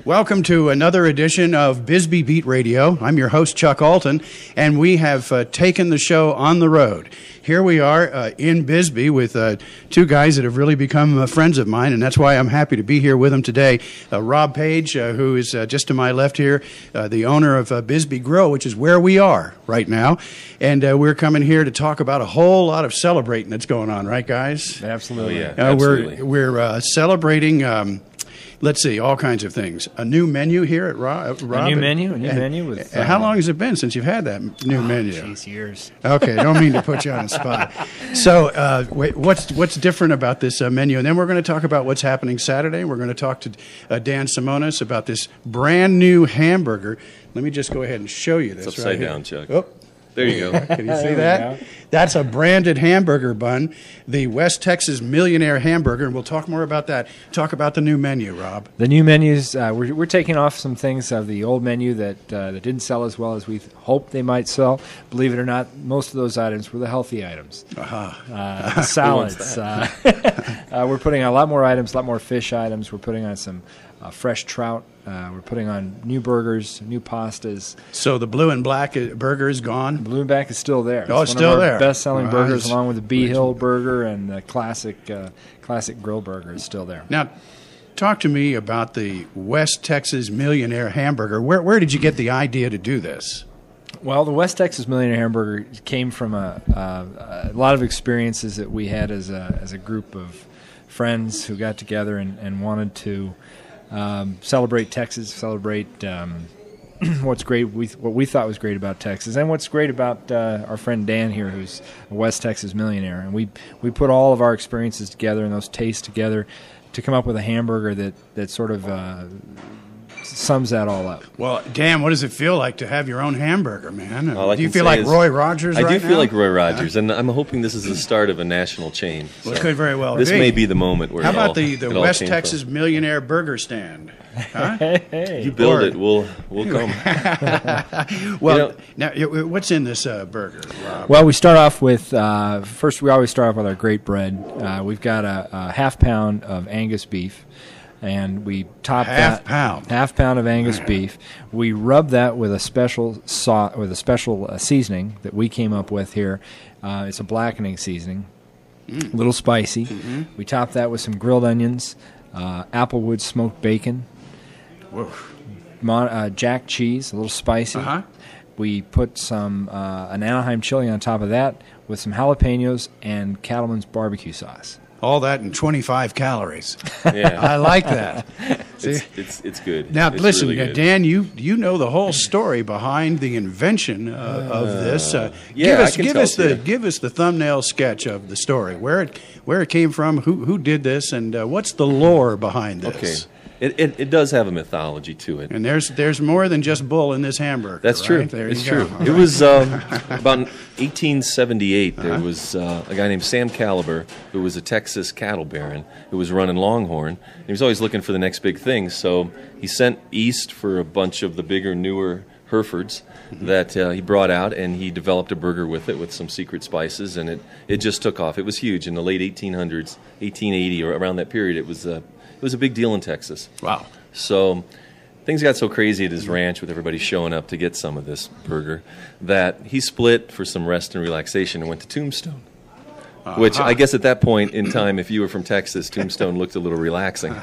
Welcome to another edition of Bisbee Beat Radio. I'm your host, Chuck Alton, and we have taken the show on the road. Here we are in Bisbee with two guys that have really become friends of mine, and that's why I'm happy to be here with them today. Rob Page, who is just to my left here, the owner of Bisbee Grille, which is where we are right now. And we're coming here to talk about a whole lot of celebrating that's going on, right, guys? Absolutely. Absolutely. We're celebrating... let's see, all kinds of things. A new menu here at Rob. A new menu. With, how long has it been since you've had that new menu? Geez, years. Okay, don't mean to put you on the spot. So what's different about this menu? And then we're going to talk about what's happening Saturday. We're going to talk to Dan Simonis about this brand new hamburger. Let me just go ahead and show you this. It's upside right down, Chuck. Oh. There you go. Can you see that? That's a branded hamburger bun, the West Texas Millionaire hamburger, and we'll talk more about that. Talk about the new menu, Rob. The new menus, we're taking off some things of the old menu that didn't sell as well as we hoped they might sell. Believe it or not, most of those items were the healthy items. Salads. We're putting on a lot more items, a lot more fish items. We're putting on some fresh trout. We're putting on new burgers, new pastas. So the blue and black burger is gone? The blue and black is still there. Oh, it's still one of there. our best-selling burgers, along with the Bee Hill burger and the classic Grille burger is still there. Now, talk to me about the West Texas Millionaire hamburger. Where did you get the idea to do this? Well, the West Texas Millionaire hamburger came from a lot of experiences that we had as a group of friends who got together and wanted to celebrate Texas, celebrate what's great, what we thought was great about Texas, and what's great about our friend Dan here, who's a West Texas millionaire. And we put all of our experiences together and those tastes together to come up with a hamburger that sort of sums that all up. Well, Dan, what does it feel like to have your own hamburger, man? Do you feel like Roy Rogers right now? I do feel like Roy Rogers, and I'm hoping this is the start of a national chain. Well, it could very well this be. may be the moment where How about the West came Texas from. Millionaire burger stand? Huh? Hey. You build it, we'll come. Well, now, what's in this burger, Rob? Well, we start off with, first we always start off with our great bread. We've got a half pound of Angus beef. And we top half pound of Angus beef. We rub that with a special seasoning that we came up with here. It's a blackening seasoning, a little spicy. Mm-hmm. We top that with some grilled onions, applewood smoked bacon, jack cheese, a little spicy. Uh-huh. We put some an Anaheim chili on top of that with some jalapenos and Cattleman's barbecue sauce. All that in 25 calories. Yeah. I like that. It's good. Now, it's listen, really good. Dan, you know the whole story behind the invention of this. Give us the thumbnail sketch of the story, where it came from, who did this, and what's the lore behind this. Okay. It does have a mythology to it. And there's more than just bull in this hamburger. That's right? true. There it's you true. go. It was about 1878. There was a guy named Sam Caliber who was a Texas cattle baron who was running Longhorn. He was always looking for the next big thing, so he sent east for a bunch of the bigger, newer Herefords that he brought out, and he developed a burger with it with some secret spices, and it just took off. It was huge in the late 1800s, 1880 or around that period. It was a big deal in Texas. Wow. So things got so crazy at his ranch with everybody showing up to get some of this burger that he split for some rest and relaxation and went to Tombstone. Which I guess at that point in time, if you were from Texas, Tombstone looked a little relaxing.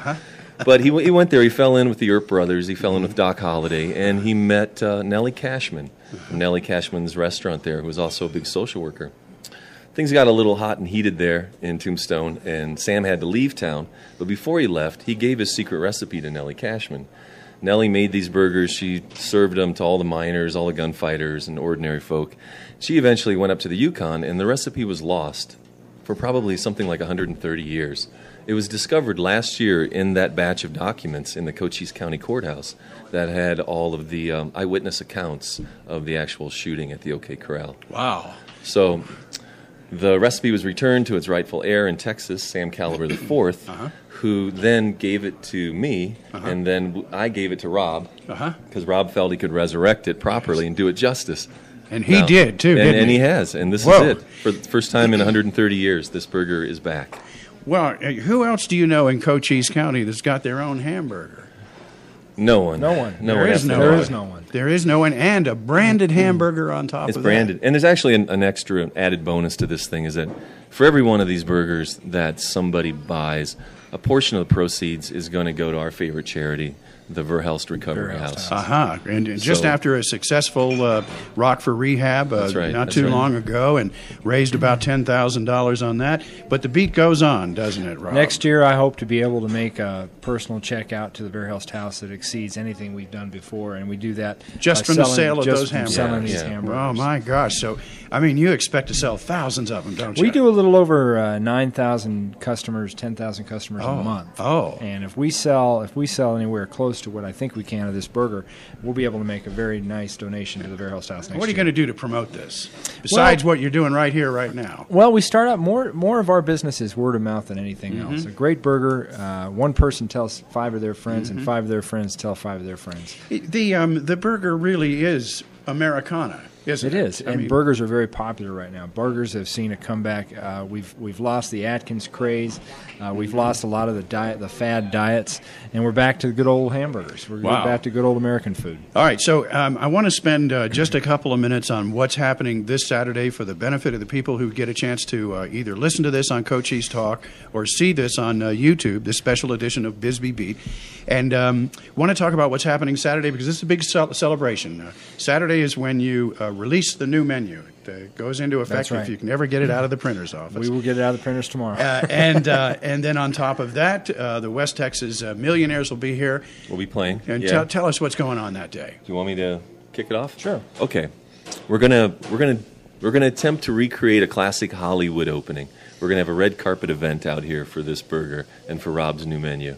But he went there. He fell in with the Earp brothers. He fell in with Doc Holliday. And he met Nellie Cashman from Nellie Cashman's restaurant there, who was also a big social worker. Things got a little hot and heated there in Tombstone, and Sam had to leave town. But before he left, he gave his secret recipe to Nellie Cashman. Nellie made these burgers. She served them to all the miners, all the gunfighters, and ordinary folk. She eventually went up to the Yukon, and the recipe was lost for probably something like 130 years. It was discovered last year in that batch of documents in the Cochise County Courthouse that had all of the eyewitness accounts of the actual shooting at the OK Corral. Wow. So the recipe was returned to its rightful heir in Texas, Sam Caliber IV, who then gave it to me, and then I gave it to Rob, because Rob felt he could resurrect it properly and do it justice. And he did, too, didn't he? And he has, and this is it. For the first time in 130 years, this burger is back. Well, who else do you know in Cochise County that's got their own hamburger? No one. There is no one. There is no one, and a branded hamburger on top of that. It's branded. And there's actually an extra added bonus to this thing is that for every one of these burgers that somebody buys, a portion of the proceeds is going to go to our favorite charity, the Verhelst Recovery House. And just after a successful Rockford rehab not too long ago, and raised about $10,000 on that. But the beat goes on, doesn't it, Rob? Next year, I hope to be able to make a personal check out to the Verhelst House that exceeds anything we've done before, and we do that just from the sale of those hamburgers. Selling these hamburgers. Oh my gosh! So, I mean, you expect to sell thousands of them, don't you? We do a little over 9,000 customers, 10,000 customers a month. Oh, and if we sell anywhere close to what I think we can of this burger, we'll be able to make a very nice donation to the Verhelst House next year. What are you going to do to promote this, besides what you're doing right here, right now? Well, we start out more of our business is word of mouth than anything else. A great burger, one person tells 5 of their friends, and 5 of their friends tell 5 of their friends. The burger really is Americana. Isn't it is, and burgers are very popular right now. Burgers have seen a comeback. We've lost the Atkins craze. We've lost a lot of the fad diets, and we're back to the good old hamburgers. We're back to good old American food. All right, so I want to spend just a couple of minutes on what's happening this Saturday for the benefit of the people who get a chance to either listen to this on Cochise Talk or see this on YouTube, this special edition of Bisbee Beat. And want to talk about what's happening Saturday because this is a big celebration. Saturday is when you release the new menu. It goes into effect if you can ever get it out of the printer's office. We will get it out of the printers tomorrow. And then on top of that, the West Texas Millionaires will be here. We'll be playing. And tell us what's going on that day. Do you want me to kick it off? Sure. Okay. We're gonna attempt to recreate a classic Hollywood opening. We're gonna have a red carpet event out here for this burger and for Rob's new menu.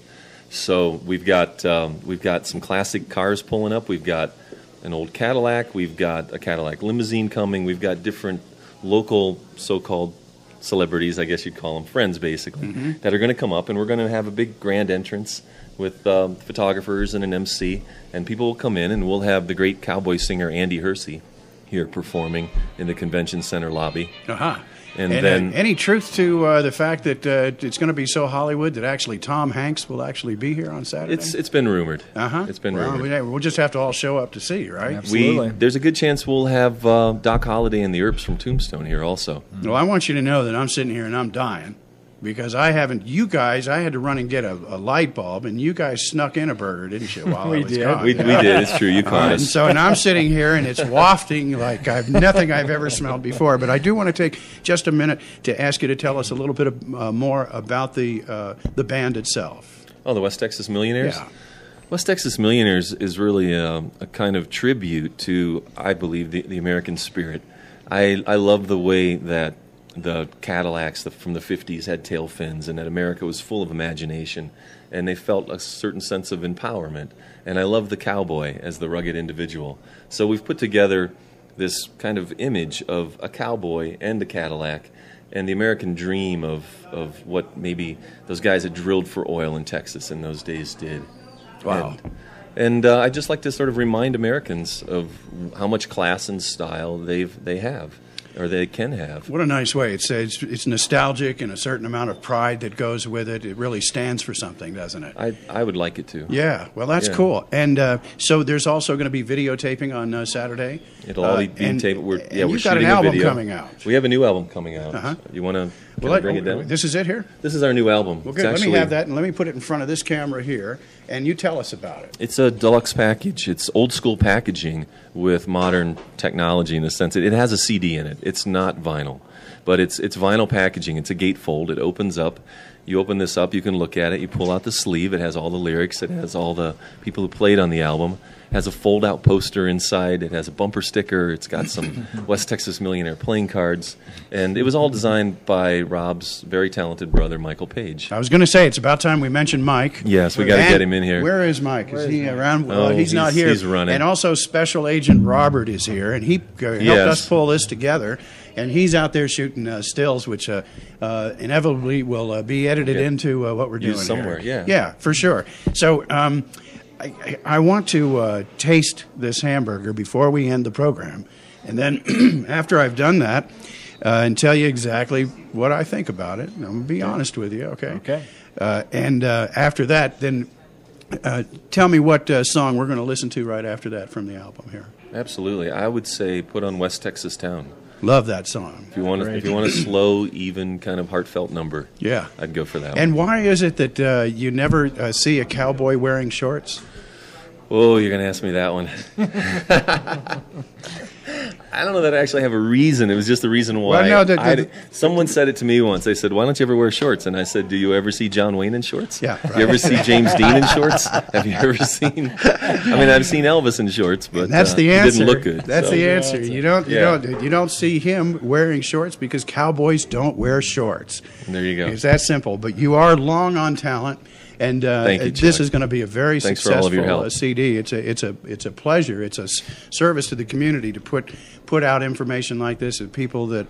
So we've got some classic cars pulling up. We've got an old Cadillac. We've got a Cadillac limousine coming. We've got different local so-called celebrities, I guess you'd call them, friends basically, that are going to come up, and we're going to have a big grand entrance with photographers and an MC, and people will come in, and we'll have the great cowboy singer Andy Hersey here performing in the convention center lobby. And then any truth to the fact that it's going to be so Hollywood that actually Tom Hanks will actually be here on Saturday? It's been rumored. It's been rumored. We'll just have to all show up to see, right? Absolutely. There's a good chance we'll have Doc Holliday and the Earps from Tombstone here also. Well, I want you to know that I'm sitting here and I'm dying. Because I had to run and get a light bulb, and you guys snuck in a burger, didn't you, while I was gone? We did, it's true, you caught us. And I'm sitting here, and it's wafting like nothing I've ever smelled before. But I do want to take just a minute to ask you to tell us a little bit more about the band itself. Oh, the West Texas Millionaires? Yeah. West Texas Millionaires is really a kind of tribute to, I believe, the American spirit. I love the way that the Cadillacs from the 50s had tail fins, and that America was full of imagination, and they felt a certain sense of empowerment. And I love the cowboy as the rugged individual. So we've put together this kind of image of a cowboy and a Cadillac and the American dream of what maybe those guys that drilled for oil in Texas in those days did. Wow. And I'd just like to sort of remind Americans of how much class and style they have. Or they can have. What a nice way. It's nostalgic and a certain amount of pride that goes with it. It really stands for something, doesn't it? I would like it to. Yeah, well, that's cool. And so there's also going to be videotaping on Saturday. It'll all be taped. We're you've got shooting an album a video. coming out. We have a new album coming out. You want to bring it down? This is it here? This is our new album. Well, good. Let me have that, and let me put it in front of this camera here, and you tell us about it. It's a deluxe package. It's old-school packaging with modern technology in the sense that it has a CD in it. It's not vinyl, but it's vinyl packaging. It's a gatefold. It opens up. You open this up, you can look at it. You pull out the sleeve. It has all the lyrics. It has all the people who played on the album. It has a fold-out poster inside. It has a bumper sticker. It's got some West Texas Millionaire playing cards. And it was all designed by Rob's very talented brother, Michael Page. I was going to say, it's about time we mentioned Mike. Yes, we got to get him in here. Where is Mike? Is he around? He's not here. He's running. And also Special Agent Robert is here, and he helped us pull this together. And he's out there shooting stills, which inevitably will be edited into what we're doing somewhere, here. Yeah, for sure. So I want to taste this hamburger before we end the program. And then after I've done that, and tell you exactly what I think about it. I'm going to be honest with you, okay? Okay. And after that, then Tell me what song we're going to listen to right after that from the album here. Absolutely. I would say put on West Texas Town. Love that song. If you want a slow, even, kind of heartfelt number, yeah, I'd go for that And one. why is it that you never see a cowboy wearing shorts? Oh, you're going to ask me that one. I don't know that I actually have a reason. It was just the reason why. Well, no, someone said it to me once. They said, "Why don't you ever wear shorts?" And I said, "Do you ever see John Wayne in shorts? Yeah, right. You ever see James Dean in shorts? Have you ever seen? I mean, I've seen Elvis in shorts, but that's the answer. He didn't look good. That's so. the answer. You don't see him wearing shorts because cowboys don't wear shorts. There you go. It's that simple. But you are long on talent. And Thank you, this Chuck. is going to be a very Thanks for all of your successful help. CD. It's a pleasure. It's a service to the community to put out information like this of people that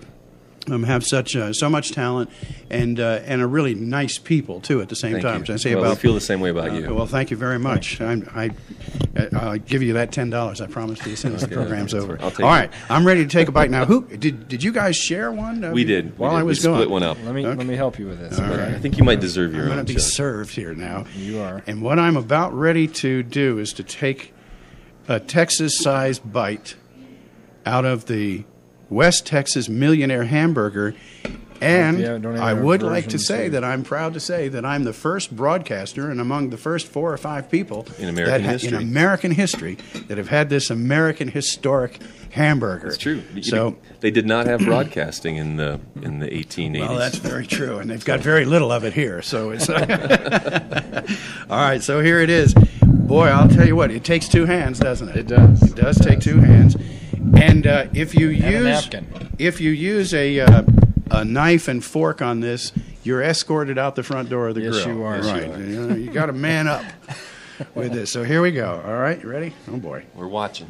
have so much talent and are really nice people too at the same Thank time. you. So I say We feel the same way about you. Well, thank you very much. I'll give you that $10. I promise to you as soon as the program's over. I'll take All it. right, I'm ready to take a bite now. Who did you guys share one? We did. While I was we gone. split one up. Let me help you with this. All right. I think you might deserve your I'm own. going to be Chuck. served here now. You are. And what I'm about ready to do is to take a Texas-sized bite out of the West Texas Millionaire hamburger. And don't have I a would like version to say too. that I'm proud to say that I'm the first broadcaster and among the first 4 or 5 people In American history. in American history that have had this American historic hamburger. It's true. So They did not have broadcasting in the 1880s. well, that's very true, and they've got very little of it here. So it's all right. So here it is. Boy, I'll tell you what, it takes 2 hands, doesn't it? It does. It does take 2 hands. And if you And a use napkin. a knife and fork on this, you're escorted out the front door of the Yes, grill. you are. Right. You got to man up with this. So here we go. All right, you ready? Oh boy. We're watching.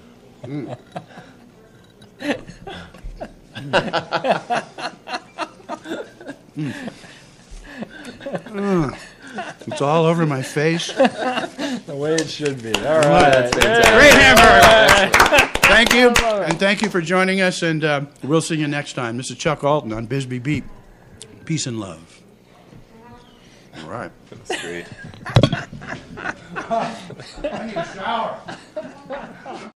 It's all over my face. The way it should be. All right. Great hamburger. Thank you, and thank you for joining us, and we'll see you next time. This is Chuck Alton on Bisbee Beat. Peace and love. All right. That's great. I need a shower.